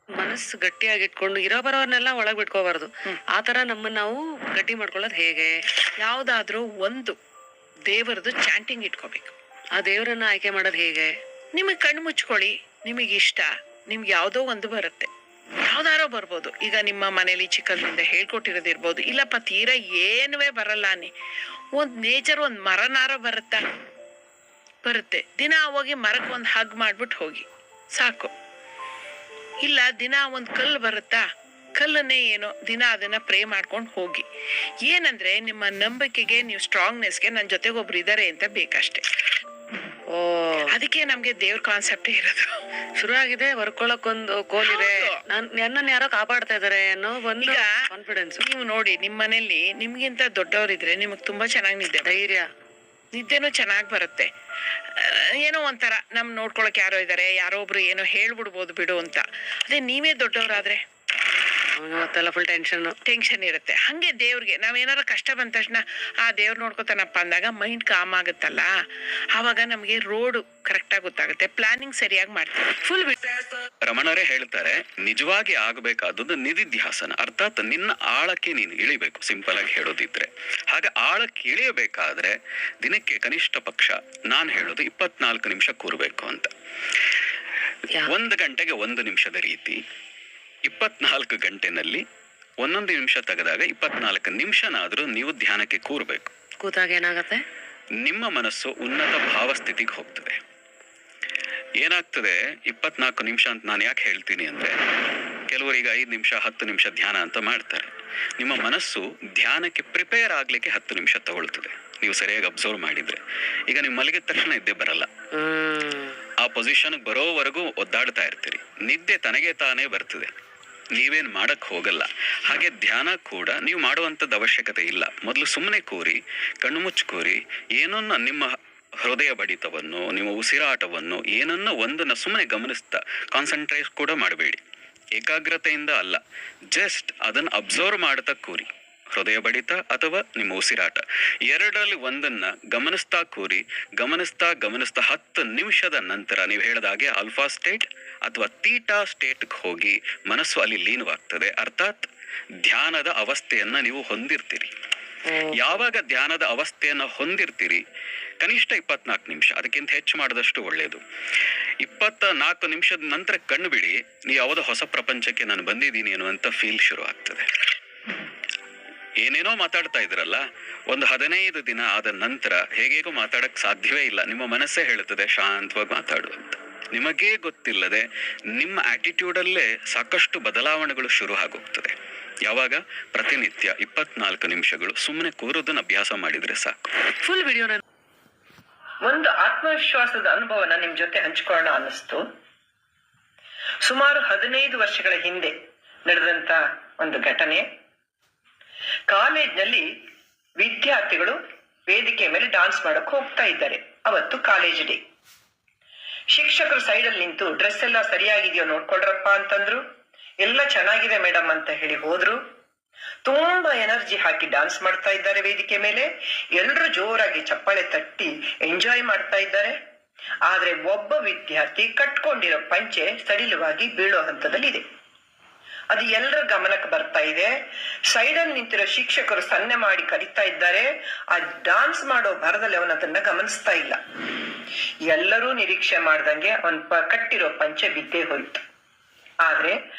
ಮನಸ್ಸು ಗಟ್ಟಿಯಾಗಿ ಇಟ್ಕೊಂಡು ಇರೋ ಬರೋರ್ನೆಲ್ಲ ಒಳಗ್ ಬಿಟ್ಕೋಬಾರ್ದು. ಆತರ ನಮ್ಮನ್ನ ನಾವು ಗಟ್ಟಿ ಮಾಡ್ಕೊಳ್ಳೋದು ಹೇಗೆ? ಯಾವ್ದಾದ್ರೂ ಒಂದು ದೇವರದು ಚಾಂಟಿಂಗ್ ಇಟ್ಕೋಬೇಕು. ಆ ದೇವರನ್ನ ಆಯ್ಕೆ ಮಾಡೋದು ಹೇಗೆ? ನಿಮಗ್ ಕಣ್ಣು ಮುಚ್ಕೊಳ್ಳಿ, ನಿಮಗ್ ಇಷ್ಟ, ನಿಮ್ಗೆ ಯಾವ್ದೋ ಒಂದು ಬರುತ್ತೆ. ಯಾವ್ದಾರೋ ಬರ್ಬೋದು. ಈಗ ನಿಮ್ಮ ಮನೇಲಿ ಚಿಕ್ಕದ್ರಿಂದ ಹೇಳ್ಕೊಟ್ಟಿರೋದಿರ್ಬೋದು, ಇಲ್ಲಪ್ಪ ತೀರಾ ಏನುವೇ ಬರಲ್ಲ ಒಂದ್ ನೇಚರ್ ಒಂದ್ ಮರನಾರ ಬರುತ್ತೆ. ದಿನ ಹೋಗಿ ಮರಕ್ಕೆ ಒಂದ್ ಹಗ್ ಮಾಡ್ಬಿಟ್ಟು ಹೋಗಿ ಸಾಕು. ಇಲ್ಲ ದಿನ ಒಂದ್ ಕಲ್ಲು ಬರುತ್ತಾ, ಕಲ್ಲನ್ನೇ ಏನೋ ದಿನ ಅದನ್ನ ಪ್ರೇ ಮಾಡ್ಕೊಂಡು ಹೋಗಿ. ಏನಂದ್ರೆ ನಿಮ್ಮ ನಂಬಿಕೆಗೆ, ನೀವು ಸ್ಟ್ರಾಂಗ್ನೆಸ್ಗೆ ನನ್ನ ಜೊತೆಗೆ ಒಬ್ರು ಇದಾರೆ ಅಂತ ಬೇಕಷ್ಟೇ. ಅದಕ್ಕೆ ನಮ್ಗೆ ದೇವ್ರ ಕಾನ್ಸೆಪ್ಟೇ ಇರೋದು. ಶುರು ಆಗಿದೆ, ವರ್ಕೊಳಕ್ಕೊಂದು ಕೋಲಿದೆ, ನನ್ನನ್ನು ಯಾರೋ ಕಾಪಾಡ್ತಾ ಇದಾರೆ ಅನ್ನೋ ಒಂದು ಕಾನ್ಫಿಡೆನ್ಸ್. ನೀವು ನೋಡಿ, ನಿಮ್ ಮನೇಲಿ ನಿಮ್ಗಿಂತ ದೊಡ್ಡವರಿದ್ರೆ ನಿಮಗ್ ತುಂಬಾ ಚೆನ್ನಾಗಿ ನಿದ್ದೆ, ಧೈರ್ಯ, ನಿದ್ದೆನೂ ಚೆನ್ನಾಗಿ ಬರುತ್ತೆ. ಏನೋ ಒಂಥರ ನಮ್ ನೋಡ್ಕೊಳಕ್ ಯಾರೋ ಇದಾರೆ, ಯಾರೋ ಒಬ್ರು ಏನೋ ಹೇಳ್ಬಿಡ್ಬೋದು ಬಿಡು ಅಂತ. ಅದೇ ನೀವೇ ದೊಡ್ಡವರಾದ್ರೆ ಅವತ್ತೆಲ್ಲ ಫುಲ್ ಟೆನ್ಷನ್ ಇರುತ್ತೆ. ಹಂಗೆ ದೇವ್ರಿಗೆ ನಾವೇನಾರ ಕಷ್ಟ ಬಂದ ತಕ್ಷಣ ಆ ದೇವ್ರು ನೋಡ್ಕೋತಾನಪ್ಪ ಅಂದಾಗ ಮೈಂಡ್ ಕಾಮ್ ಆಗುತ್ತಲ್ಲ, ಆವಾಗ ನಮ್ಗೆ ರೋಡ್ ಕರೆಕ್ಟ್ ಆಗಿ ಗೊತ್ತಾಗುತ್ತೆ, ಪ್ಲಾನಿಂಗ್ ಸರಿಯಾಗಿ ಮಾಡ್ತೀವಿ. ಫುಲ್ ರಮಣರೇ ಹೇಳ್ತಾರೆ, ನಿಜವಾಗಿ ಆಗಬೇಕಾದದ್ದು ನಿಧಿಧ್ಯಾಸನ, ಅರ್ಥಾತ್ ನಿನ್ನ ಆಳಕ್ಕೆ ನೀನು ಇಳಿಬೇಕು. ಸಿಂಪಲ್ ಆಗಿ ಹೇಳೋದಿದ್ರೆ, ಹಾಗೆ ಆಳಕ್ಕೆ ಇಳಿಯಬೇಕಾದ್ರೆ ದಿನಕ್ಕೆ ಕನಿಷ್ಠ ಪಕ್ಷ ನಾನು ಹೇಳೋದು 24 ನಿಮಿಷ ಕೂರ್ಬೇಕು ಅಂತ. 1 ಗಂಟೆಗೆ 1 ನಿಮಿಷದ ರೀತಿ 24 ಗಂಟೆನಲ್ಲಿ 1 ನಿಮಿಷ ತೆಗೆದಾಗ 24 ನಿಮಿಷನಾದ್ರೂ ನೀವು ಧ್ಯಾನಕ್ಕೆ ಕೂರ್ಬೇಕು. ಕೂತಾಗ ಏನಾಗತ್ತೆ? ನಿಮ್ಮ ಮನಸ್ಸು ಉನ್ನತ ಭಾವಸ್ಥಿತಿಗೆ ಹೋಗ್ತದೆ. ಏನಾಗ್ತದೆ 24 ನಿಮಿಷ ಅಂತ ನಾನು ಯಾಕೆ ಹೇಳ್ತೀನಿ ಅಂದ್ರೆ, ಕೆಲವರಿಗೆ 5 ನಿಮಿಷ 10 ನಿಮಿಷ ಧ್ಯಾನ ಅಂತ ಮಾಡ್ತಾರೆ. ನಿಮ್ಮ ಮನಸ್ಸು ಧ್ಯಾನಕ್ಕೆ ಪ್ರಿಪೇರ್ ಆಗ್ಲಿಕ್ಕೆ 10 ನಿಮಿಷ ತಗೊಳ್ತದೆ. ನೀವು ಸರಿಯಾಗಿ ಅಬ್ಸರ್ವ್ ಮಾಡಿದ್ರೆ, ಈಗ ನೀವು ಮಲಗಿದ ತಕ್ಷಣ ನಿದ್ದೆ ಬರಲ್ಲ. ಆ ಪೊಸಿಷನ್ ಬರೋವರೆಗೂ ಒದ್ದಾಡ್ತಾ ಇರ್ತೀರಿ. ನಿದ್ದೆ ತನಗೆ ತಾನೇ ಬರ್ತದೆ, ನೀವೇನ್ ಮಾಡಕ್ ಹೋಗಲ್ಲ. ಹಾಗೆ ಧ್ಯಾನ ಕೂಡ ನೀವು ಮಾಡುವಂಥದ್ದು ಅವಶ್ಯಕತೆ ಇಲ್ಲ. ಮೊದಲು ಸುಮ್ಮನೆ ಕೂರಿ, ಕಣ್ಣು ಮುಚ್ಚಿ ಕೂರಿ, ಏನನ್ನ ನಿಮ್ಮ ಹೃದಯ ಬಡಿತವನ್ನು, ನಿಮ್ಮ ಉಸಿರಾಟವನ್ನು, ಏನನ್ನ ಒಂದನ್ನ ಸುಮ್ಮನೆ ಗಮನಿಸ್ತಾ, ಕಾನ್ಸಂಟ್ರೇಟ್ ಕೂಡ ಮಾಡಬೇಡಿ, ಏಕಾಗ್ರತೆಯಿಂದ ಅಲ್ಲ, ಜಸ್ಟ್ ಅದನ್ನ ಅಬ್ಸರ್ವ್ ಮಾಡ್ತಾ ಕೂರಿ. ಹೃದಯ ಬಡಿತ ಅಥವಾ ನಿಮ್ಮ ಉಸಿರಾಟ ಎರಡರಲ್ಲಿ ಒಂದನ್ನ ಗಮನಿಸ್ತಾ ಕೂರಿ. ಗಮನಿಸ್ತಾ 10 ನಿಮಿಷದ ನಂತರ ನೀವು ಹೇಳಿದಾಗೆ ಆಲ್ಫಾ ಸ್ಟೇಟ್ ಅಥವಾ ತೀಟಾ ಸ್ಟೇಟ್ಗೆ ಹೋಗಿ ಮನಸ್ಸು ಅಲ್ಲಿ ಲೀನವಾಗ್ತದೆ. ಅರ್ಥಾತ್ ಧ್ಯಾನದ ಅವಸ್ಥೆಯನ್ನ ನೀವು ಹೊಂದಿರ್ತೀರಿ. ಯಾವಾಗ ಧ್ಯಾನದ ಅವಸ್ಥೆಯನ್ನ ಹೊಂದಿರ್ತೀರಿ, ಕನಿಷ್ಠ 24 ನಿಮಿಷ, ಅದಕ್ಕಿಂತ ಹೆಚ್ಚು ಮಾಡಿದಷ್ಟು ಒಳ್ಳೆಯದು. 24 ನಿಮಿಷದ ನಂತರ ಕಣ್ಣು ಬಿಡಿ, ನೀವು ಯಾವುದೋ ಹೊಸ ಪ್ರಪಂಚಕ್ಕೆ ನಾನು ಬಂದಿದ್ದೀನಿ ಅನ್ನುವಂಥ ಫೀಲ್ ಶುರು ಆಗ್ತದೆ. ಏನೇನೋ ಮಾತಾಡ್ತಾ ಇದ್ರಲ್ಲ, ಒಂದು 15 ದಿನ ಆದ ನಂತರ ಹೇಗೇಗೋ ಮಾತಾಡಕ್ ಸಾಧ್ಯವೇ ಇಲ್ಲ. ನಿಮ್ಮ ಮನಸ್ಸೇ ಹೇಳುತ್ತದೆ ಶಾಂತವಾಗಿ ಮಾತಾಡು ಅಂತ. ನಿಮಗೇ ಗೊತ್ತಿಲ್ಲದೆ ನಿಮ್ಮ ಆಟಿಟ್ಯೂಡಲ್ಲೇ ಸಾಕಷ್ಟು ಬದಲಾವಣೆಗಳು ಶುರು ಆಗೋಗ್ತದೆ. ಯಾವಾಗ? ಪ್ರತಿನಿತ್ಯ 24 ನಿಮಿಷಗಳು ಸುಮ್ಮನೆ ಕೂರೋದನ್ನ ಅಭ್ಯಾಸ ಮಾಡಿದ್ರೆ ಸಾಕು. ಫುಲ್ ವಿಡಿಯೋ ಒಂದು ಆತ್ಮವಿಶ್ವಾಸದ ಅನುಭವನ ನಿಮ್ ಜೊತೆ ಹಂಚಿಕೊಳ್ಳೋಣ ಅನ್ನಿಸ್ತು. ಸುಮಾರು 15 ವರ್ಷಗಳ ಹಿಂದೆ ನಡೆದಂತ ಒಂದು ಘಟನೆ. ಕಾಲೇಜ್ನಲ್ಲಿ ವಿದ್ಯಾರ್ಥಿಗಳು ವೇದಿಕೆ ಮೇಲೆ ಡಾನ್ಸ್ ಮಾಡಕ್ ಹೋಗ್ತಾ ಇದ್ದಾರೆ. ಅವತ್ತು ಕಾಲೇಜ್ ಡೇ. ಶಿಕ್ಷಕರು ಸೈಡಲ್ಲಿ ನಿಂತು ಡ್ರೆಸ್ ಎಲ್ಲ ಸರಿಯಾಗಿದೆಯೋ ನೋಡ್ಕೊಳ್ರಪ್ಪ ಅಂತಂದ್ರು. ಎಲ್ಲ ಚೆನ್ನಾಗಿದೆ ಮೇಡಮ್ ಅಂತ ಹೇಳಿ ಹೋದ್ರು. ತುಂಬಾ ಎನರ್ಜಿ ಹಾಕಿ ಡಾನ್ಸ್ ಮಾಡ್ತಾ ಇದ್ದಾರೆ ವೇದಿಕೆ ಮೇಲೆ. ಎಲ್ರು ಜೋರಾಗಿ ಚಪ್ಪಾಳೆ ತಟ್ಟಿ ಎಂಜಾಯ್ ಮಾಡ್ತಾ ಇದ್ದಾರೆ. ಆದ್ರೆ ಒಬ್ಬ ವಿದ್ಯಾರ್ಥಿ ಕಟ್ಕೊಂಡಿರೋ ಪಂಚೆ ಸಡಿಲವಾಗಿ ಬೀಳೋ ಹಂತದಲ್ಲಿದೆ. ಅದು ಎಲ್ಲರ ಗಮನಕ್ಕೆ ಬರ್ತಾ ಇದೆ. ಸೈಡಲ್ಲಿ ನಿಂತಿರೋ ಶಿಕ್ಷಕರು ಸನ್ನೆ ಮಾಡಿ ಕರೀತಾ ಇದ್ದಾರೆ. ಆ ಡಾನ್ಸ್ ಮಾಡೋ ಭರದಲ್ಲಿ ಅವನದನ್ನ ಗಮನಿಸ್ತಾ ಇಲ್ಲ. ಎಲ್ಲರೂ ನಿರೀಕ್ಷೆ ಮಾಡ್ದಂಗೆ ಅವನ್ ಕಟ್ಟಿರೋ ಪಂಚೆ ಬಿದ್ದೇ ಹೋಯ್ತು. ಆದ್ರೆ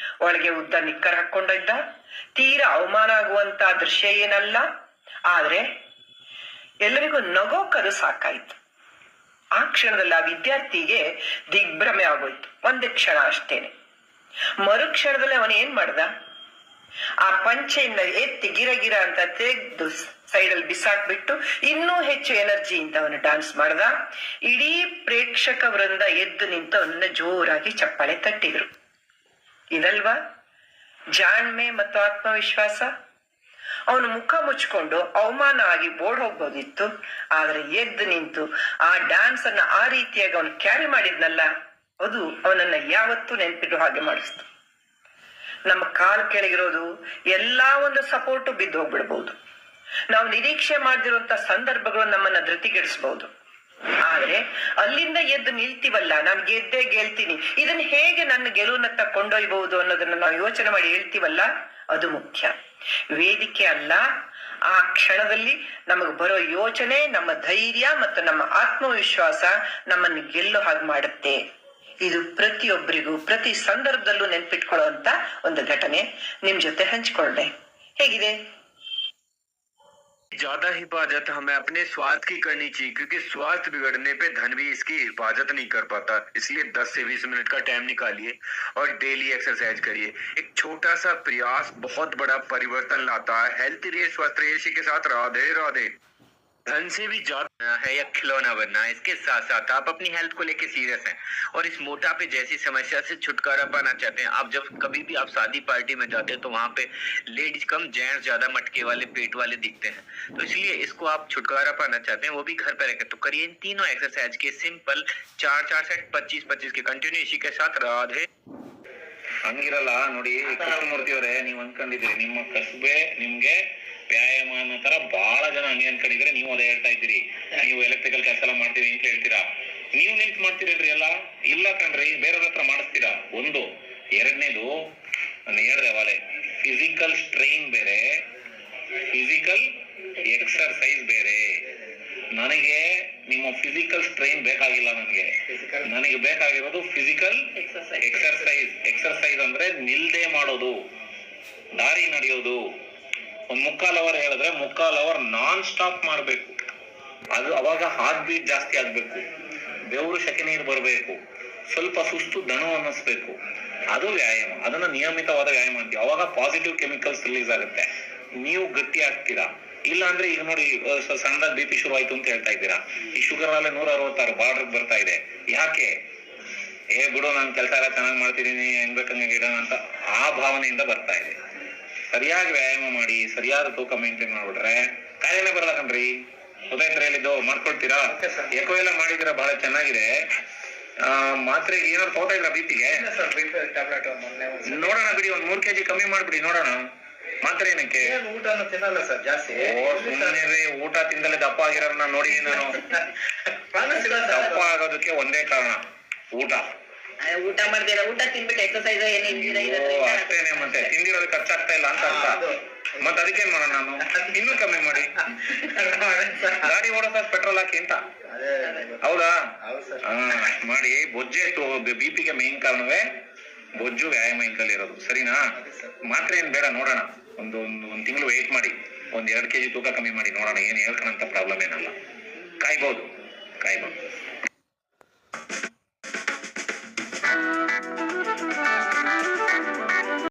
ಒಳಗೆ ಉದ್ದ ನಿಕ್ಕರ್ ಹಾಕೊಂಡಿದ್ದ. ತೀರಾ ಅವಮಾನ ಆಗುವಂತ ದೃಶ್ಯ ಏನಲ್ಲ, ಆದ್ರೆ ಎಲ್ಲರಿಗೂ ನಗೋಕದು ಸಾಕಾಯ್ತು. ಆ ಕ್ಷಣದಲ್ಲಿ ಆ ವಿದ್ಯಾರ್ಥಿಗೆ ದಿಗ್ಭ್ರಮೆ ಆಗೋಯ್ತು. ಒಂದೇ ಕ್ಷಣ ಅಷ್ಟೇನೆ. ಮರುಕ್ಷಣದಲ್ಲಿ ಅವನ ಏನ್ ಮಾಡ್ದ, ಆ ಪಂಚೆಯಿಂದ ಎತ್ತಿ ಗಿರ ಅಂತ ತೆಗೆದು ಸೈಡಲ್ಲಿ ಬಿಸಾಕ್ಬಿಟ್ಟು ಇನ್ನೂ ಹೆಚ್ಚು ಎನರ್ಜಿಯಿಂದ ಅವನು ಡಾನ್ಸ್ ಮಾಡ್ದ. ಇಡೀ ಪ್ರೇಕ್ಷಕ ವೃಂದ ಎದ್ದು ನಿಂತು ಅವನನ್ನ ಜೋರಾಗಿ ಚಪ್ಪಾಳೆ ತಟ್ಟಿದ್ರು. ಇದಲ್ವಾ ಜಾಣ್ಮೆ ಮತ್ತು ಆತ್ಮವಿಶ್ವಾಸ? ಅವನು ಮುಖ ಮುಚ್ಕೊಂಡು ಅವಮಾನ ಆಗಿ ಬೋರ್ಡ್ ಹೋಗ್ಬೋದಿತ್ತು. ಆದ್ರೆ ಎದ್ದು ನಿಂತು ಆ ಡ್ಯಾನ್ಸ್ ಅನ್ನ ಆ ರೀತಿಯಾಗಿ ಅವನು ಕ್ಯಾರಿ ಮಾಡಿದ್ನಲ್ಲ, ಅದು ಅವನನ್ನ ಯಾವತ್ತೂ ನೆನ್ಪಿಡುವ ಹಾಗೆ ಮಾಡಿಸ್ತು. ನಮ್ಮ ಕಾಲ್ ಕೆಳಗಿರೋದು ಎಲ್ಲಾ ಒಂದು ಸಪೋರ್ಟು ಬಿದ್ದು ಹೋಗ್ಬಿಡ್ಬಹುದು. ನಾವು ನಿರೀಕ್ಷೆ ಮಾಡದಿರುವಂತ ಸಂದರ್ಭಗಳು ನಮ್ಮನ್ನ ಧೃತಿಗೆಡಿಸಬಹುದು. ಆದ್ರೆ ಅಲ್ಲಿಂದ ಎದ್ದು ನಿಲ್ತೀವಲ್ಲ, ನಾನು ಗೆದ್ದೇ ಗೆಲ್ತೀನಿ, ಇದನ್ನ ಹೇಗೆ ನನ್ನ ಗೆಲುವಿನತ್ತ ಕೊಂಡೊಯ್ಬಹುದು ಅನ್ನೋದನ್ನ ನಾವು ಯೋಚನೆ ಮಾಡಿ ಹೇಳ್ತೀವಲ್ಲ, ಅದು ಮುಖ್ಯ. ವೇದಿಕೆ ಅಲ್ಲ, ಆ ಕ್ಷಣದಲ್ಲಿ ನಮಗೆ ಬರೋ ಯೋಚನೆ, ನಮ್ಮ ಧೈರ್ಯ ಮತ್ತು ನಮ್ಮ ಆತ್ಮವಿಶ್ವಾಸ ನಮ್ಮನ್ನು ಗೆಲ್ಲೋ ಹಾಗೆ ಮಾಡುತ್ತೆ. ಇದು ಪ್ರತಿಯೊಬ್ಬರಿಗೂ ಪ್ರತಿ ಸಂದರ್ಭದಲ್ಲೂ ನೆನ್ಪಿಟ್ಕೊಳ್ಳುವಂತ ಒಂದು ಘಟನೆ. ನಿಮ್ ಜೊತೆ ಹಂಚಿಕೊಳ್ಳೆ. ಹೇಗಿದೆ? ज्यादा हिफाजत हमें अपने स्वास्थ्य की करनी चाहिए, क्योंकि स्वास्थ्य बिगड़ने पे धन भी इसकी हिफाजत नहीं कर पाता. इसलिए 10 से 20 मिनट का टाइम निकालिए और डेली एक्सरसाइज करिए. एक छोटा सा प्रयास बहुत बड़ा परिवर्तन लाता है. हेल्थ रहिए, स्वस्थ रहिए. इसी के साथ राधे राधे. धन से भी ज्यादा है या खिलौना बनना, इसके साथ साथ आप अपनी हेल्थ को लेके सीरियस हैं और इस मोटापे जैसी समस्या से छुटकारा पाना चाहते हैं. आप जब कभी भी आप शादी पार्टी में जाते हैं तो वहाँ पे लेडीज कम जेंट्स ज्यादा मटके वाले पेट वाले दिखते हैं. तो इसलिए इसको आप छुटकारा पाना चाहते हैं, वो भी घर पे रहकर, तो करिए इन तीनों एक्सरसाइज के सिंपल 4 सेट 25 के कंटिन्यू. इसी के साथ राधे. ಹಂಗಿರಲ್ಲ ನೋಡಿ ಕೃಷ್ಣಮೂರ್ತಿ ಅವರೇ, ನೀವ್ ಅನ್ಕೊಂಡಿದ್ರಿ ನಿಮ್ಮ ಕಸುಬೆ ನಿಮ್ಗೆ ವ್ಯಾಯಾಮ ಅನ್ನೋ ತರ ಬಹಳ ಜನ ಹಂಗೆ ಅನ್ಕೊಂಡಿದ್ರೆ, ನೀವು ಅದೇ ಹೇಳ್ತಾ ಇದ್ದೀರಿ. ನೀವು ಎಲೆಕ್ಟ್ರಿಕಲ್ ಕೆಲಸ ಎಲ್ಲ ಮಾಡ್ತೀವಿ ಅಂತ ಹೇಳ್ತೀರಾ, ನೀವು ನಿಂತ್ ಮಾಡ್ತೀರಲ್ರಿ ಎಲ್ಲ? ಇಲ್ಲ ಕಣ್ರಿ, ಬೇರೆಯವ್ರ ಹತ್ರ ಮಾಡಿಸ್ತೀರಾ. ಒಂದು. ಎರಡನೇದು, ನಾನು ಹೇಳ್ದೆ ಅವಾಲೆ, ಫಿಸಿಕಲ್ ಸ್ಟ್ರೈನ್ ಬೇರೆ, ಫಿಸಿಕಲ್ ಎಕ್ಸರ್ಸೈಸ್ ಬೇರೆ. ನನಗೆ ನಿಮ್ಮ ಫಿಸಿಕಲ್ ಸ್ಟ್ರೈನ್ ಬೇಕಾಗಿಲ್ಲ. ನನಗೆ ಬೇಕಾಗಿರೋದು ಫಿಸಿಕಲ್ ಎಕ್ಸರ್ಸೈಸ್. ಎಕ್ಸರ್ಸೈಸ್ ಅಂದ್ರೆ ನಿಲ್ದೆ ಮಾಡೋದು, ದಾರಿ ನಡೆಯೋದು. ಒಂದ್ 3/4 ಅವರ್ ಹೇಳಿದ್ರೆ 3/4 ಅವರ್ ನಾನ್ ಸ್ಟಾಪ್ ಮಾಡ್ಬೇಕು. ಅದು ಅವಾಗ ಹಾರ್ಟ್ ಬೀಟ್ ಜಾಸ್ತಿ ಆಗ್ಬೇಕು, ಬೆವರು ಶಕೆ ನೀರು ಬರ್ಬೇಕು, ಸ್ವಲ್ಪ ಸುಸ್ತು ದಣು ಅನ್ನಿಸ್ಬೇಕು. ಅದು ವ್ಯಾಯಾಮ. ಅದನ್ನ ನಿಯಮಿತವಾದ ವ್ಯಾಯಾಮ ಅಂತೀವಿ. ಅವಾಗ ಪಾಸಿಟಿವ್ ಕೆಮಿಕಲ್ಸ್ ರಿಲೀಸ್ ಆಗುತ್ತೆ, ನೀವು ಗಟ್ಟಿ ಆಗ್ತೀರಾ. ಇಲ್ಲ ಅಂದ್ರೆ ಈಗ ನೋಡಿ, ಸಣ್ಣದಾಗಿ BP ಶುರು ಆಯ್ತು ಅಂತ ಹೇಳ್ತಾ ಇದ್ದೀರಾ. ಈ ಶುಗರ್ ಅಲ್ಲೇ 166 ಬಾರ್ಡರ್ ಬರ್ತಾ ಇದೆ. ಯಾಕೆ? ಬಿಡು, ನಾನು ಕೆಲಸ ಎಲ್ಲ ಚೆನ್ನಾಗಿ ಮಾಡ್ತಿದ್ದೀನಿ, ಹೆಂಗ್ ಬೇಕಂಗೆ ಗಿಡನ ಅಂತ ಆ ಭಾವನೆಯಿಂದ ಬರ್ತಾ ಇದೆ. ಸರಿಯಾಗಿ ವ್ಯಾಯಾಮ ಮಾಡಿ, ಸರಿಯಾದ ತೂಕ ಮೇಂಟೈನ್ ಮಾಡ್ಬಿಟ್ರೆ ಕಾಯಿಲೆನೇ ಬರಲ್ಲ ಕಣ್ರಿ. ಗೊತ್ತಾಯ್ತು ಹೇಳಿದ್ದು? ಮಾಡ್ಕೊಳ್ತೀರಾ? ಎಕೋ ಎಲ್ಲ ಮಾಡಿದಿರ, ಬಹಳ ಚೆನ್ನಾಗಿದೆ. ಮಾತ್ರೆಗೆ ಏನಾದ್ರು ತಗೋತಾ ಇದ್ರ BP-ಗೆ? ನೋಡೋಣ ಬಿಡಿ, ಒಂದ್ 3 kg ಕಮ್ಮಿ ಮಾಡ್ಬಿಡಿ ನೋಡೋಣ. ಮಾತ್ರೆ ಏನಕ್ಕೆ? ಊಟನು ತಿನ್ನಲ್ಲ ಸರ್ ಜಾಸ್ತಿ. ಸುಮ್ಮನೆ ಊಟ ತಿಂದಲೇ ದಪ್ಪ ಆಗಿರೋರ್ನ ನೋಡಿ ನಾನು. ದಪ್ಪ ಆಗೋದಕ್ಕೆ ಒಂದೇ ಕಾರಣ, ಊಟ. ಊಟ ಮಾಡ್ತೀರಾ, ಊಟ ತಿನ್ಬಿಟ್ಟು ಎಕ್ಸರ್ಸೈಸ್ ಅಷ್ಟೇನೆ. ಮತ್ತೆ ತಿಂದಿರೋದು ಖರ್ಚಾಗ್ತಾ ಇಲ್ಲ ಅಂತ ಅರ್ಥ. ಮತ್ತೆ ಅದಕ್ಕೇನ್ ಮಾಡೋಣ, ನಾನು ಇನ್ನೂ ಕಮ್ಮಿ ಮಾಡಿ ಗಾಡಿ ಓಡೋದ ಪೆಟ್ರೋಲ್ ಹಾಕಿ ಅಂತ. ಹೌದಾ? ಮಾಡಿ. ಬೊಜ್ಜೆ BP-ಗೆ ಮೇನ್ ಕಾರಣವೇ ಬೊಜ್ಜು, ವ್ಯಾಯಾಮ ಇಂತಲ್ಲಿ ಇರೋದು. ಸರಿನಾ? ಮಾತ್ರೆ ಏನ್ ಬೇಡ, ನೋಡೋಣ. ಒಂದ್ ತಿಂಗಳು ವೇಟ್ ಮಾಡಿ, 1-2 kg ತೂಕ ಕಮ್ಮಿ ಮಾಡಿ ನೋಡೋಣ. ಏನ್ ಹೇಳ್ಕೊಳಂತ ಪ್ರಾಬ್ಲಮ್ ಏನಲ್ಲ. ಕಾಯ್ಬೋದು.